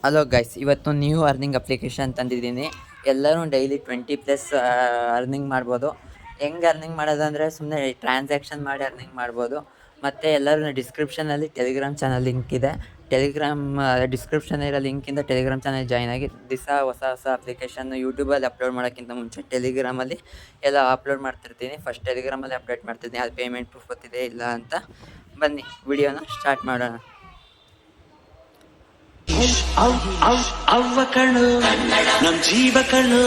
Hello guys, ಇವತ್ತು new earning application ತಂದಿದ್ದೀನಿ. ಎಲ್ಲರೂ ಡೈಲಿ 20+ ಅರ್ನಿಂಗ್ ಮಾಡ್ಬೋದು. ಹೆಂಗೆ ಅರ್ನಿಂಗ್ ಮಾಡೋದಂದರೆ ಸುಮ್ಮನೆ ಟ್ರಾನ್ಸಾಕ್ಷನ್ ಮಾಡಿ ಅರ್ನಿಂಗ್ ಮಾಡ್ಬೋದು. ಮತ್ತು ಎಲ್ಲರೂ ಡಿಸ್ಕ್ರಿಪ್ಷನಲ್ಲಿ ಟೆಲಿಗ್ರಾಮ್ ಚಾನಲ್ ಲಿಂಕ್ ಇದೆ. ಟೆಲಿಗ್ರಾಮ್ ಡಿಸ್ಕ್ರಿಪ್ಷನ್ ಇರೋ ಲಿಂಕಿಂದ ಟೆಲಿಗ್ರಾಮ್ ಚಾನಲ್ ಜಾಯ್ನ್ ಆಗಿ ದಿವಸ ಹೊಸ ಅಪ್ಲಿಕೇಶನ್ ಯೂಟ್ಯೂಬಲ್ಲಿ ಅಪ್ಲೋಡ್ ಮಾಡೋಕ್ಕಿಂತ ಮುಂಚೆ ಟೆಲಿಗ್ರಾಮಲ್ಲಿ ಎಲ್ಲ ಅಪ್ಲೋಡ್ ಮಾಡ್ತಿರ್ತೀನಿ. ಫಸ್ಟ್ ಟೆಲಿಗ್ರಾಮಲ್ಲಿ ಅಪ್ಡೇಟ್ ಮಾಡ್ತಿದ್ದೀನಿ, ಅದು ಪೇಮೆಂಟ್ ಪ್ರೂಫ್ ಗೊತ್ತಿದೆ ಇಲ್ಲ ಅಂತ. ಬನ್ನಿ ವಿಡಿಯೋನ ಸ್ಟಾರ್ಟ್ ಮಾಡೋಣ. ಅವ್ವ ಕಣ್ಣು ನಮ್ ಜೀವ ಕಣ್ಣು.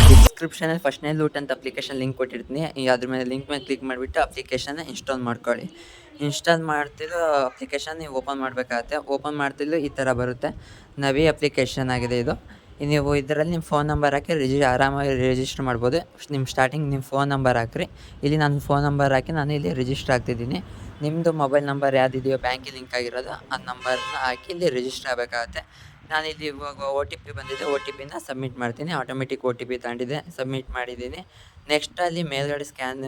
ಡಿಸ್ಕ್ರಿಪ್ಷನಲ್ಲಿ ಫಸ್ಟ್ನೇ ಲೂಟ್ ಅಂತ ಅಪ್ಲಿಕೇಶನ್ ಲಿಂಕ್ ಕೊಟ್ಟಿರ್ತೀನಿ. ಅದ್ರ ಮೇಲೆ ಲಿಂಕ್ ಮೇಲೆ ಕ್ಲಿಕ್ ಮಾಡಿಬಿಟ್ಟು ಅಪ್ಲಿಕೇಶನ್ನ ಇನ್ಸ್ಟಾಲ್ ಮಾಡ್ಕೊಳ್ಳಿ. ಇನ್ಸ್ಟಾಲ್ ಮಾಡ್ತಿದ್ದು ಅಪ್ಲಿಕೇಶನ್ ನೀವು ಓಪನ್ ಮಾಡಬೇಕಾಗತ್ತೆ. ಓಪನ್ ಮಾಡ್ತಿದ್ದು ಈ ಥರ ಬರುತ್ತೆ. ನವಿ ಅಪ್ಲಿಕೇಶನ್ ಆಗಿದೆ ಇದು. ನೀವು ಇದರಲ್ಲಿ ನಿಮ್ಮ ಫೋನ್ ನಂಬರ್ ಹಾಕಿ ಆರಾಮಾಗಿ ರಿಜಿಸ್ಟರ್ ಮಾಡ್ಬೋದು. ನಿಮ್ಮ ಸ್ಟಾರ್ಟಿಂಗ್ ನಿಮ್ಮ ಫೋನ್ ನಂಬರ್ ಹಾಕ್ರಿ. ಇಲ್ಲಿ ನಾನು ಫೋನ್ ನಂಬರ್ ಹಾಕಿ ನಾನು ಇಲ್ಲಿ ರಿಜಿಸ್ಟರ್ ಆಗ್ತಿದ್ದೀನಿ. ನಿಮ್ಮದು ಮೊಬೈಲ್ ನಂಬರ್ ಯಾವುದಿದೆಯೋ ಬ್ಯಾಂಕಿಗೆ ಲಿಂಕ್ ಆಗಿರೋದು ಆ ನಂಬರ್ನ ಹಾಕಿ ಇಲ್ಲಿ ರಿಜಿಸ್ಟರ್ ಆಗಬೇಕಾಗತ್ತೆ. ನಾನಿಲ್ಲಿ ಇವಾಗ OTP ಬಂದಿದೆ, OTPನ ಸಬ್ಮಿಟ್ ಮಾಡ್ತೀನಿ. ಆಟೋಮೆಟಿಕ್ OTP ತಗೊಂಡಿದೆ, ಸಬ್ಮಿಟ್ ಮಾಡಿದ್ದೀನಿ. ನೆಕ್ಸ್ಟ್ ಅಲ್ಲಿ ಮೇಲ್ಗಡೆ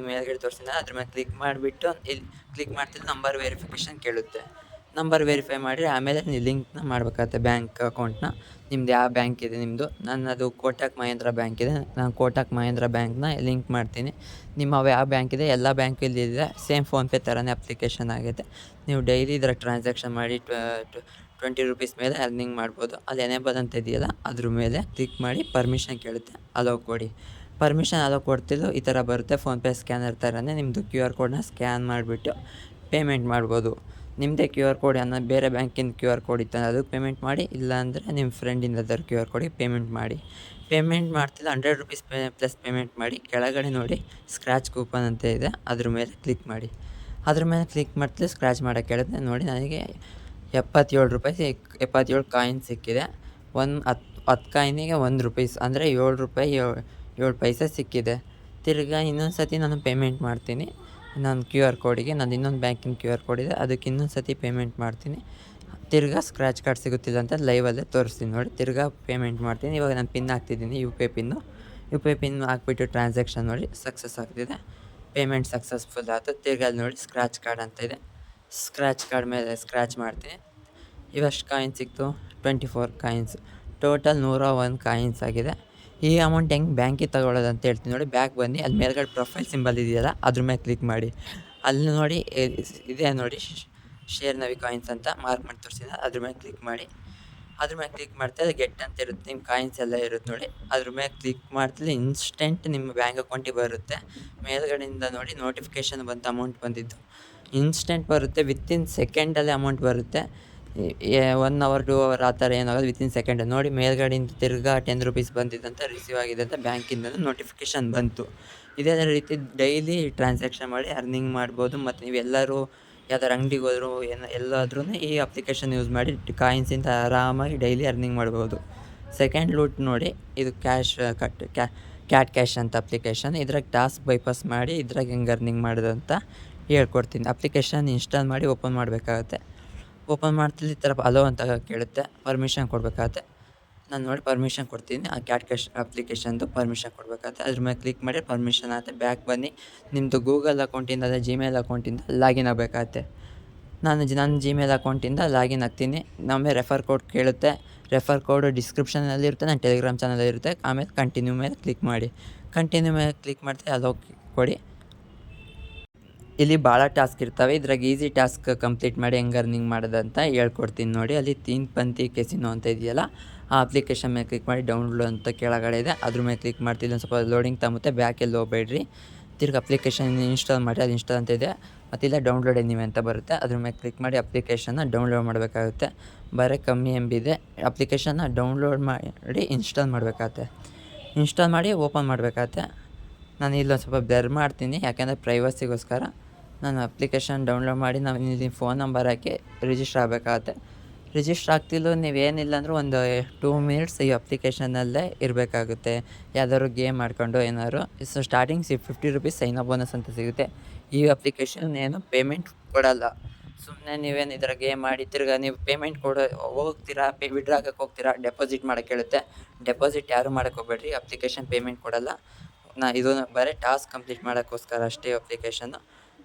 ಮೇಲ್ಗಡೆ ತೋರಿಸಿದ ಅದ್ರ ಮೇಲೆ ಕ್ಲಿಕ್ ಮಾಡಿಬಿಟ್ಟು ಇಲ್ಲಿ ಕ್ಲಿಕ್ ಮಾಡ್ತಿದ್ದು ನಂಬರ್ ವೆರಿಫಿಕೇಷನ್ ಕೇಳುತ್ತೆ. ನಂಬರ್ ವೆರಿಫೈ ಮಾಡಿ ಆಮೇಲೆ ನೀವು ಲಿಂಕ್ನ ಮಾಡಬೇಕಾಗತ್ತೆ ಬ್ಯಾಂಕ್ ಅಕೌಂಟ್ನ. ನಿಮ್ದು ಯಾವ ಬ್ಯಾಂಕ್ ಇದೆ ನಿಮ್ಮದು. ನನ್ನದು ಕೋಟಕ್ ಮಹೇಂದ್ರ ಬ್ಯಾಂಕ್ ಇದೆ. ನಾನು ಕೋಟಕ್ ಮಹೇಂದ್ರ ಬ್ಯಾಂಕ್ನ ಲಿಂಕ್ ಮಾಡ್ತೀನಿ. ನಿಮ್ಮ ಯಾವ ಬ್ಯಾಂಕ್ ಇದೆ ಎಲ್ಲ ಬ್ಯಾಂಕು ಇಲ್ಲಿದೆ. ಸೇಮ್ ಫೋನ್ಪೇ ಥರನೇ ಅಪ್ಲಿಕೇಶನ್ ಆಗೈತೆ. ನೀವು ಡೈಲಿ ಇದರ ಟ್ರಾನ್ಸಾಕ್ಷನ್ ಮಾಡಿ 20 ರೂಪೀಸ್ ಮೇಲೆ ಅರ್ನಿಂಗ್ ಮಾಡ್ಬೋದು. ಅಲ್ಲಿ ಎನೇಬಲ್ ಅಂತ ಇದೆಯಲ್ಲ ಅದ್ರ ಮೇಲೆ ಕ್ಲಿಕ್ ಮಾಡಿ ಪರ್ಮಿಷನ್ ಕೇಳುತ್ತೆ, ಅಲೋ ಕೊಡಿ. ಪರ್ಮಿಷನ್ ಅಲೋ ಕೊಡ್ತಿದ್ದು ಈ ಥರ ಬರುತ್ತೆ. ಫೋನ್ಪೇ ಸ್ಕ್ಯಾನರ್ ಥರನೇ ನಿಮ್ಮದು QR ಕೋಡ್ನ ಸ್ಕ್ಯಾನ್ ಮಾಡಿಬಿಟ್ಟು ಪೇಮೆಂಟ್ ಮಾಡ್ಬೋದು. ನಿಮ್ಮದೇ QR ಕೋಡ್ ಬೇರೆ ಬ್ಯಾಂಕಿನ QR ಕೋಡ್ ಇತ್ತು ಅದಕ್ಕೆ ಪೇಮೆಂಟ್ ಮಾಡಿ, ಇಲ್ಲಾಂದರೆ ನಿಮ್ಮ ಫ್ರೆಂಡಿಂದ ಅದರ QR ಕೋಡಿಗೆ ಪೇಮೆಂಟ್ ಮಾಡಿ. ಪೇಮೆಂಟ್ ಮಾಡ್ತಿಲ್ಲ 100 ರೂಪೀಸ್ ಪ್ಲಸ್ ಪೇಮೆಂಟ್ ಮಾಡಿ. ಕೆಳಗಡೆ ನೋಡಿ ಸ್ಕ್ರ್ಯಾಚ್ ಕೂಪನ್ ಅಂತ ಇದೆ, ಅದ್ರ ಮೇಲೆ ಕ್ಲಿಕ್ ಮಾಡಿ. ಅದ್ರ ಮೇಲೆ ಕ್ಲಿಕ್ ಮಾಡ್ತಿಲ್ಲ ಸ್ಕ್ರ್ಯಾಚ್ ಮಾಡೋಕ್ಕೆ ಹೇಳುತ್ತೆ. ನೋಡಿ ನನಗೆ 77 ರೂಪಾಯಿ 77 ಕಾಯಿನ್ ಸಿಕ್ಕಿದೆ. 10 ಕಾಯಿನಿಗೆ 1 ರೂಪೀಸ್ ಅಂದರೆ 7 ರೂಪಾಯಿ 7 ಪೈಸೆ ಸಿಕ್ಕಿದೆ. ತಿರ್ಗಾ ಇನ್ನೊಂದು ಸತಿ ನಾನು ಪೇಮೆಂಟ್ ಮಾಡ್ತೀನಿ. ನಾನು QR ಕೋಡಿಗೆ ನಂದು ಇನ್ನೊಂದು ಬ್ಯಾಂಕಿನ QR ಕೋಡ್ ಇದೆ, ಅದಕ್ಕೆ ಇನ್ನೊಂದು ಸತಿ ಪೇಮೆಂಟ್ ಮಾಡ್ತೀನಿ. ತಿರ್ಗಾ ಸ್ಕ್ರ್ಯಾಚ್ ಕಾರ್ಡ್ ಸಿಗುತ್ತಿಲ್ಲ ಅಂತ ಲೈವಲ್ಲೇ ತೋರಿಸ್ತೀನಿ ನೋಡಿ. ತಿರ್ಗಾ ಪೇಮೆಂಟ್ ಮಾಡ್ತೀನಿ. ಇವಾಗ ನಾನು ಪಿನ್ ಹಾಕ್ತಿದ್ದೀನಿ, UPI ಪಿನ್ನು. UPI ಪಿನ್ ಹಾಕ್ಬಿಟ್ಟು ಟ್ರಾನ್ಸಾಕ್ಷನ್ ನೋಡಿ ಸಕ್ಸಸ್ ಆಗ್ತಿದೆ. ಪೇಮೆಂಟ್ ಸಕ್ಸಸ್ಫುಲ್ ಆಯಿತು. ತಿರ್ಗಾ ಅಲ್ಲಿ ನೋಡಿ ಸ್ಕ್ರ್ಯಾಚ್ ಕಾರ್ಡ್ ಅಂತ ಇದೆ. ಸ್ಕ್ರ್ಯಾಚ್ ಕಾರ್ಡ್ ಮೇಲೆ ಸ್ಕ್ರ್ಯಾಚ್ ಮಾಡ್ತೀನಿ. ಇವೆಷ್ಟು ಕಾಯಿನ್ಸ್ ಸಿಕ್ತು? 24 ಕಾಯಿನ್ಸ್. ಟೋಟಲ್ 101 ಕಾಯಿನ್ಸ್ ಆಗಿದೆ. ಈ ಅಮೌಂಟ್ ಹೆಂಗೆ ಬ್ಯಾಂಕಿಗೆ ತಗೊಳ್ಳೋದು ಅಂತ ಹೇಳ್ತೀನಿ ನೋಡಿ. ಬ್ಯಾಕ್ ಬನ್ನಿ, ಅಲ್ಲಿ ಮೇಲ್ಗಡೆ ಪ್ರೊಫೈಲ್ ಸಿಂಬಲ್ ಇದೆಯಲ್ಲ ಅದ್ರ ಮೇಲೆ ಕ್ಲಿಕ್ ಮಾಡಿ. ಅಲ್ಲಿ ನೋಡಿ ಇದೆ ನೋಡಿ ಶೇರ್ ನವಿ ಕಾಯಿನ್ಸ್ ಅಂತ ಮಾರ್ಕ್ ಮಾಡಿ ತೋರಿಸಿದ, ಅದ್ರ ಮೇಲೆ ಕ್ಲಿಕ್ ಮಾಡಿ. ಅದ್ರ ಮೇಲೆ ಕ್ಲಿಕ್ ಮಾಡ್ತಾ ಅದು ಗೆಟ್ ಅಂತ ಇರುತ್ತೆ, ನಿಮ್ಮ ಕಾಯಿನ್ಸ್ ಎಲ್ಲ ಇರುತ್ತೆ ನೋಡಿ. ಅದ್ರ ಮೇಲೆ ಕ್ಲಿಕ್ ಮಾಡ್ತಿಲ್ಲ ಇನ್ಸ್ಟೆಂಟ್ ನಿಮ್ಮ ಬ್ಯಾಂಕ್ ಅಕೌಂಟಿಗೆ ಬರುತ್ತೆ. ಮೇಲ್ಗಡೆಯಿಂದ ನೋಡಿ ನೋಟಿಫಿಕೇಷನ್ ಬಂತು, ಅಮೌಂಟ್ ಬಂದಿದ್ದು ಇನ್ಸ್ಟೆಂಟ್ ಬರುತ್ತೆ. ವಿತಿನ್ ಸೆಕೆಂಡಲ್ಲೇ ಅಮೌಂಟ್ ಬರುತ್ತೆ. 1 ಅವರ್ 2 ಅವರ್ ಆ ಥರ ಏನಾಗೋದು ವಿತಿನ್ ಸೆಕೆಂಡ್. ನೋಡಿ ಮೇಲ್ಗಡೆಯಿಂದ ತಿರ್ಗಾ 10 ರೂಪೀಸ್ ಬಂದಿದ್ದಂತ ರಿಸೀವ್ ಆಗಿದೆ ಅಂತ ಬ್ಯಾಂಕಿಂದ ನೋಟಿಫಿಕೇಷನ್ ಬಂತು. ಇದೇ ರೀತಿ ಡೈಲಿ ಟ್ರಾನ್ಸಾಕ್ಷನ್ ಮಾಡಿ ಅರ್ನಿಂಗ್ ಮಾಡ್ಬೋದು. ಮತ್ತು ನೀವೆಲ್ಲರೂ ಯಾವ್ದಾರು ಅಂಗಡಿಗೆ ಹೋದ್ರು ಎಲ್ಲಾದ್ರೂ ಈ ಅಪ್ಲಿಕೇಶನ್ ಯೂಸ್ ಮಾಡಿ ಕಾಯಿನ್ಸಿಂದ ಆರಾಮಾಗಿ ಡೈಲಿ ಅರ್ನಿಂಗ್ ಮಾಡ್ಬೋದು. ಸೆಕೆಂಡ್ ಲೂಟ್ ನೋಡಿ, ಇದು ಕ್ಯಾಟ್ ಕ್ಯಾಶ್ ಅಂತ ಅಪ್ಲಿಕೇಶನ್. ಇದ್ರಾಗ ಟಾಸ್ಕ್ ಬೈಪಾಸ್ ಮಾಡಿ ಇದ್ರಾಗ ಹೆಂಗೆ ಅರ್ನಿಂಗ್ ಮಾಡೋದು ಅಂತ ಹೇಳ್ಕೊಡ್ತೀನಿ. ಅಪ್ಲಿಕೇಶನ್ ಇನ್ಸ್ಟಾಲ್ ಮಾಡಿ ಓಪನ್ ಮಾಡಬೇಕಾಗತ್ತೆ. ಓಪನ್ ಮಾಡ್ತಿಲ್ಲ ಈ ಥರ ಅಲೋ ಅಂತ ಕೇಳುತ್ತೆ, ಪರ್ಮಿಷನ್ ಕೊಡಬೇಕಾಗತ್ತೆ. ನಾನು ನೋಡಿ ಪರ್ಮಿಷನ್ ಕೊಡ್ತೀನಿ. ಆ ಕ್ಯಾಟ್ ಕ್ಯಾಶ್ ಅಪ್ಲಿಕೇಶನ್ದು ಪರ್ಮಿಷನ್ ಕೊಡಬೇಕಾಗತ್ತೆ. ಅದ್ರ ಮೇಲೆ ಕ್ಲಿಕ್ ಮಾಡಿ ಪರ್ಮಿಷನ್ ಆಗುತ್ತೆ. ಬ್ಯಾಕ್ ಬನ್ನಿ, ನಿಮ್ಮದು ಗೂಗಲ್ ಅಕೌಂಟಿಂದ ಅದೇ ಜಿಮೇಲ್ ಅಕೌಂಟಿಂದ ಲಾಗಿನ್ ಆಗಬೇಕಾಗತ್ತೆ. ನಾನು ನನ್ನ ಜಿಮೇಲ್ ಅಕೌಂಟಿಂದ ಲಾಗಿನ್ ಆಗ್ತೀನಿ. ನಮಗೆ ರೆಫರ್ ಕೋಡ್ ಕೇಳುತ್ತೆ. ರೆಫರ್ ಕೋಡು ಡಿಸ್ಕ್ರಿಪ್ಷನಲ್ಲಿ ಇರುತ್ತೆ, ನನ್ನ ಟೆಲಿಗ್ರಾಮ್ ಚಾನಲ್ ಇರುತ್ತೆ. ಆಮೇಲೆ ಕಂಟಿನ್ಯೂ ಮೇಲೆ ಕ್ಲಿಕ್ ಮಾಡಿ. ಕಂಟಿನ್ಯೂ ಮೇಲೆ ಕ್ಲಿಕ್ ಮಾಡ್ತೀವಿ, ಅಲೋ ಕೊಡಿ. ಇಲ್ಲಿ ಭಾಳ ಟಾಸ್ಕ್ ಇರ್ತವೆ. ಇದ್ರಾಗ ಈಸಿ ಟಾಸ್ಕ್ ಕಂಪ್ಲೀಟ್ ಮಾಡಿ ಹೆಂಗೆ ಅರ್ನಿಂಗ್ ಮಾಡೋದಂತ ಹೇಳ್ಕೊಡ್ತೀನಿ ನೋಡಿ. ಅಲ್ಲಿ ತೀನ್ಪಂತಿ ಕೆಸಿನೋ ಅಂತ ಇದೆಯಲ್ಲ ಆ ಅಪ್ಲಿಕೇಶನ್ ಮೇಲೆ ಕ್ಲಿಕ್ ಮಾಡಿ ಡೌನ್ಲೋಡ್ ಅಂತ ಕೆಳಗಡೆ ಇದೆ, ಅದ್ರ ಮೇಲೆ ಕ್ಲಿಕ್ ಮಾಡ್ತಿಲ್ಲ. ಒಂದು ಸ್ವಲ್ಪ ಲೋಡಿಂಗ್ ತಗುತ್ತೆ, ಬ್ಯಾಕೆಲ್ಲಿ ಹೋಗ್ಬೇಡ್ರಿ. ತಿರ್ಗಿ ಅಪ್ಲಿಕೇಶನ್ ಇನ್ಸ್ಟಾಲ್ ಮಾಡಿ, ಅದು ಇನ್ಸ್ಟಾಲ್ ಅಂತ ಇದೆ. ಮತ್ತು ಇಲ್ಲ ಡೌನ್ಲೋಡ್ ಎನಿವೆ ಅಂತ ಬರುತ್ತೆ, ಅದ್ರ ಮೇಲೆ ಕ್ಲಿಕ್ ಮಾಡಿ ಅಪ್ಲಿಕೇಶನ್ನ ಡೌನ್ಲೋಡ್ ಮಾಡಬೇಕಾಗುತ್ತೆ. ಬರೀ ಕಮ್ಮಿ MB ಇದೆ. ಅಪ್ಲಿಕೇಶನ್ನ ಡೌನ್ಲೋಡ್ ಮಾಡಿ ಇನ್ಸ್ಟಾಲ್ ಮಾಡಬೇಕಾಗತ್ತೆ. ಇನ್ಸ್ಟಾಲ್ ಮಾಡಿ ಓಪನ್ ಮಾಡಬೇಕಾಗತ್ತೆ. ನಾನು ಇಲ್ಲೊಂದು ಸ್ವಲ್ಪ ಬ್ಲರ್ ಮಾಡ್ತೀನಿ, ಯಾಕೆಂದರೆ ಪ್ರೈವಸಿಗೋಸ್ಕರ. ನಾನು ಅಪ್ಲಿಕೇಶನ್ ಡೌನ್ಲೋಡ್ ಮಾಡಿ ನಾವು ಇಲ್ಲಿ ಫೋನ್ ನಂಬರ್ ಹಾಕಿ ರಿಜಿಸ್ಟರ್ ಆಗಬೇಕಾಗತ್ತೆ. ರಿಜಿಸ್ಟರ್ ಆಗ್ತಿಲ್ಲ ನೀವೇನಿಲ್ಲ ಅಂದರೂ ಒಂದು 2 ಮಿನಿಟ್ಸ್ ಈ ಅಪ್ಲಿಕೇಶನಲ್ಲೇ ಇರಬೇಕಾಗುತ್ತೆ. ಯಾವ್ದಾದ್ರು ಗೇಮ್ ಆಡ್ಕೊಂಡು ಏನಾದ್ರು. Starting 50 rupees sign up bonus ಅಂತ ಸಿಗುತ್ತೆ. ಈ ಅಪ್ಲಿಕೇಶನ್ ಏನು ಪೇಮೆಂಟ್ ಕೊಡೋಲ್ಲ. ಸುಮ್ಮನೆ ನೀವೇನು ಇದರ ಗೇಮ್ ಮಾಡಿ ತಿರ್ಗಿ ನೀವು ಪೇಮೆಂಟ್ ಹೋಗ್ತೀರಾ, ವಿಡ್ರಾ ಹಾಕಕ್ಕೆ ಹೋಗ್ತೀರಾ, ಡೆಪಾಸಿಟ್ ಮಾಡೋಕ್ಕೆ ಹೇಳುತ್ತೆ. ಡೆಪಾಸಿಟ್ ಯಾರು ಮಾಡೋಕ್ಕೆ ಹೋಗ್ಬೇಡ್ರಿ, ಅಪ್ಲಿಕೇಶನ್ ಪೇಮೆಂಟ್ ಕೊಡೋಲ್ಲ. ಇದು ಬರೀ ಟಾಸ್ಕ್ ಕಂಪ್ಲೀಟ್ ಮಾಡೋಕ್ಕೋಸ್ಕರ ಅಷ್ಟೇ ಅಪ್ಲಿಕೇಶನ್ನು.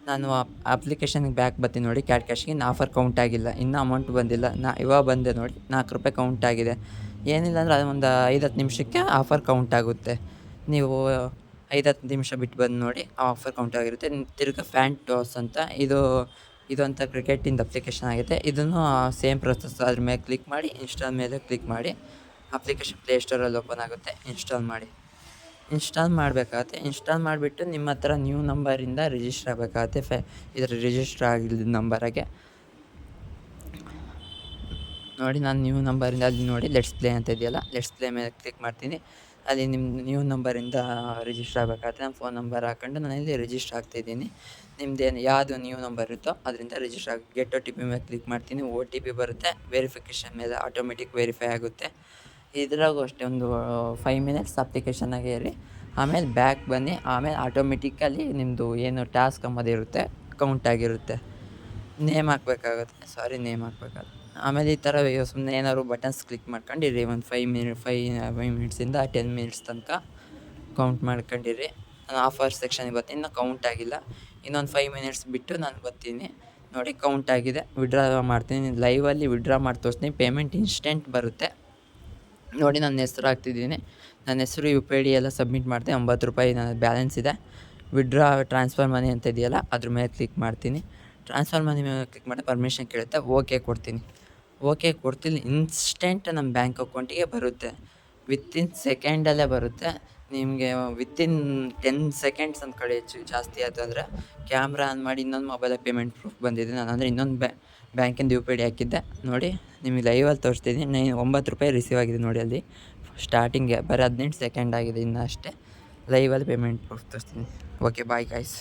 ನಾನು ಅಪ್ಲಿಕೇಶನ್ಗೆ ಬ್ಯಾಕ್ ಬರ್ತೀನಿ ನೋಡಿ ಕ್ಯಾಟ್ ಕ್ಯಾಶ್ಗೆ. ಇನ್ನು ಆಫರ್ ಕೌಂಟ್ ಆಗಿಲ್ಲ, ಇನ್ನೂ ಅಮೌಂಟ್ ಬಂದಿಲ್ಲ. ಇವಾಗ ಬಂದೆ ನೋಡಿ, ₹4 ಕೌಂಟ್ ಆಗಿದೆ. ಏನಿಲ್ಲ ಅಂದರೆ ಅದು ಒಂದು 5-10 ನಿಮಿಷಕ್ಕೆ ಆಫರ್ ಕೌಂಟ್ ಆಗುತ್ತೆ. ನೀವು 5-10 ನಿಮಿಷ ಬಿಟ್ಟು ಬಂದು ನೋಡಿ, ಆ ಆಫರ್ ಕೌಂಟ್ ಆಗಿರುತ್ತೆ. ತಿರ್ಗಾ ಫ್ಯಾನ್ ಟಾಸ್ ಅಂತ ಇದು ಕ್ರಿಕೆಟಿಂದು ಅಪ್ಲಿಕೇಶನ್ ಆಗಿದೆ. ಇದನ್ನು ಸೇಮ್ ಪ್ರೊಸೆಸ್. ಅದ್ರ ಮೇಲೆ ಕ್ಲಿಕ್ ಮಾಡಿ, ಇನ್ಸ್ಟಾಲ್ ಮೇಲೆ ಕ್ಲಿಕ್ ಮಾಡಿ, ಅಪ್ಲಿಕೇಶನ್ ಪ್ಲೇಸ್ಟೋರಲ್ಲಿ ಓಪನ್ ಆಗುತ್ತೆ. ಇನ್ಸ್ಟಾಲ್ ಮಾಡಿ. ಇನ್ಸ್ಟಾಲ್ ಮಾಡಬೇಕಾಗತ್ತೆ. ಇನ್ಸ್ಟಾಲ್ ಮಾಡಿಬಿಟ್ಟು ನಿಮ್ಮ ಹತ್ರ ನ್ಯೂ ನಂಬರಿಂದ ರಿಜಿಸ್ಟರ್ ಆಗಬೇಕಾಗತ್ತೆ. ಇದರ ರಿಜಿಸ್ಟರ್ ಆಗಿಲ್ಲದ ನಂಬರಾಗೆ ನೋಡಿ. ನಾನು ನ್ಯೂ ನಂಬರಿಂದ ಅಲ್ಲಿ ನೋಡಿ ಲೆಟ್ಸ್ ಪ್ಲೇ ಅಂತ ಇದೆಯಲ್ಲ, ಲೆಟ್ಸ್ ಪ್ಲೇ ಮೇಲೆ ಕ್ಲಿಕ್ ಮಾಡ್ತೀನಿ. ಅಲ್ಲಿ ನಿಮ್ಮ ನ್ಯೂ ನಂಬರಿಂದ ರಿಜಿಸ್ಟರ್ ಆಗಬೇಕಾಗತ್ತೆ. ನಾನು ಫೋನ್ ನಂಬರ್ ಹಾಕ್ಕೊಂಡು ನಾನು ಇಲ್ಲಿ ರಿಜಿಸ್ಟರ್ ಆಗ್ತಾಯಿದ್ದೀನಿ. ನಿಮ್ಮದೇನು ಯಾವುದು ನ್ಯೂ ನಂಬರ್ ಇರುತ್ತೋ ಅದರಿಂದ ರಿಜಿಸ್ಟರ್ ಆಗಿ ಗೆಟ್ OTP ಮೇಲೆ ಕ್ಲಿಕ್ ಮಾಡ್ತೀನಿ. OTP ಬರುತ್ತೆ. ವೆರಿಫಿಕೇಷನ್ ಮೇಲೆ ಆಟೋಮೆಟಿಕ್ ವೆರಿಫೈ ಆಗುತ್ತೆ. ಇದ್ರಾಗೂ ಅಷ್ಟೇ ಒಂದು 5 ಮಿನಿಟ್ಸ್ ಅಪ್ಲಿಕೇಶನ್ನಾಗೆ ಇರಿ. ಆಮೇಲೆ ಬ್ಯಾಕ್ ಬನ್ನಿ. ಆಮೇಲೆ ಆಟೋಮೆಟಿಕಲಿ ನಿಮ್ಮದು ಏನು ಟಾಸ್ಕ್ ಅಂಬೋದಿರುತ್ತೆ ಕೌಂಟ್ ಆಗಿರುತ್ತೆ. ನೇಮ್ ಹಾಕಬೇಕಾಗುತ್ತೆ. ನೇಮ್ ಹಾಕಬೇಕಾಗುತ್ತೆ. ಆಮೇಲೆ ಈ ಥರ ಸುಮ್ಮನೆ ಏನಾದ್ರು ಬಟನ್ಸ್ ಕ್ಲಿಕ್ ಮಾಡ್ಕೊಂಡಿರಿ. ಒಂದು 5 ಮಿನಿಟ್ಸಿಂದ 10 ಮಿನಿಟ್ಸ್ ತನಕ ಕೌಂಟ್ ಮಾಡ್ಕೊಂಡಿರಿ. ನಾನು ಆಫರ್ ಸೆಕ್ಷನಿಗೆ ಬರ್ತೀನಿ. ಇನ್ನೂ ಕೌಂಟ್ ಆಗಿಲ್ಲ. ಇನ್ನೊಂದು 5 ಮಿನಿಟ್ಸ್ ಬಿಟ್ಟು ನಾನು ಬರ್ತೀನಿ. ನೋಡಿ ಕೌಂಟ್ ಆಗಿದೆ. ವಿಡ್ರಾ ಮಾಡ್ತೀನಿ. ಲೈವಲ್ಲಿ ವಿಡ್ರಾ ಮಾಡಿ ತೋರಿಸ್ತೀನಿ. ಪೇಮೆಂಟ್ ಇನ್ಸ್ಟೆಂಟ್ ಬರುತ್ತೆ. ನೋಡಿ ನನ್ನ ಹೆಸ್ರು ಹಾಕ್ತಿದ್ದೀನಿ. ನನ್ನ ಹೆಸರು UPI ಎಲ್ಲ ಸಬ್ಮಿಟ್ ಮಾಡಿದೆ. ₹9 ನನ್ನ ಬ್ಯಾಲೆನ್ಸ್ ಇದೆ. ವಿಡ್ರಾ ಟ್ರಾನ್ಸ್ಫರ್ ಮನಿ ಅಂತ ಇದೆಯಲ್ಲ, ಅದ್ರ ಮೇಲೆ ಕ್ಲಿಕ್ ಮಾಡ್ತೀನಿ. ಟ್ರಾನ್ಸ್ಫರ್ ಮನಿ ಮೇಲೆ ಕ್ಲಿಕ್ ಮಾಡಿ ಪರ್ಮಿಷನ್ ಕೇಳುತ್ತೆ. ಓಕೆ ಕೊಡ್ತೀನಿ. ಇನ್ಸ್ಟೆಂಟ್ ನಮ್ಮ ಬ್ಯಾಂಕ್ ಅಕೌಂಟಿಗೆ ಬರುತ್ತೆ. ವಿತಿನ್ ಸೆಕೆಂಡಲ್ಲೇ ಬರುತ್ತೆ. ನಿಮಗೆ ವಿತಿನ್ 10 ಸೆಕೆಂಡ್ಸ್ ಅಂದ್ಕೊಳ್ಳಿ. ಜಾಸ್ತಿ ಆಯಿತು ಅಂದರೆ ಕ್ಯಾಮ್ರಾ ಆನ್ ಮಾಡಿ ಇನ್ನೊಂದು ಮೊಬೈಲಲ್ಲಿ ಪೇಮೆಂಟ್ ಪ್ರೂಫ್ ಬಂದಿದೆ. ನಾನು ಅಂದರೆ ಇನ್ನೊಂದು ಬ್ಯಾಂಕಿಂದು UPI ಹಾಕಿದ್ದೆ. ನೋಡಿ ನಿಮಗೆ ಲೈವಲ್ಲಿ ತೋರಿಸ್ತಿದ್ದೀನಿ. ₹9 ರಿಸೀವ್ ಆಗಿದೆ ನೋಡಿ. ಅಲ್ಲಿ ಸ್ಟಾರ್ಟಿಂಗ್ಗೆ ಬರೀ 18 ಸೆಕೆಂಡ್ ಆಗಿದೆ ಇನ್ನೂ ಅಷ್ಟೇ. ಲೈವಲ್ಲಿ ಪೇಮೆಂಟ್ ಪ್ರೂಫ್ ತೋರಿಸ್ತೀನಿ. Okay, bye guys.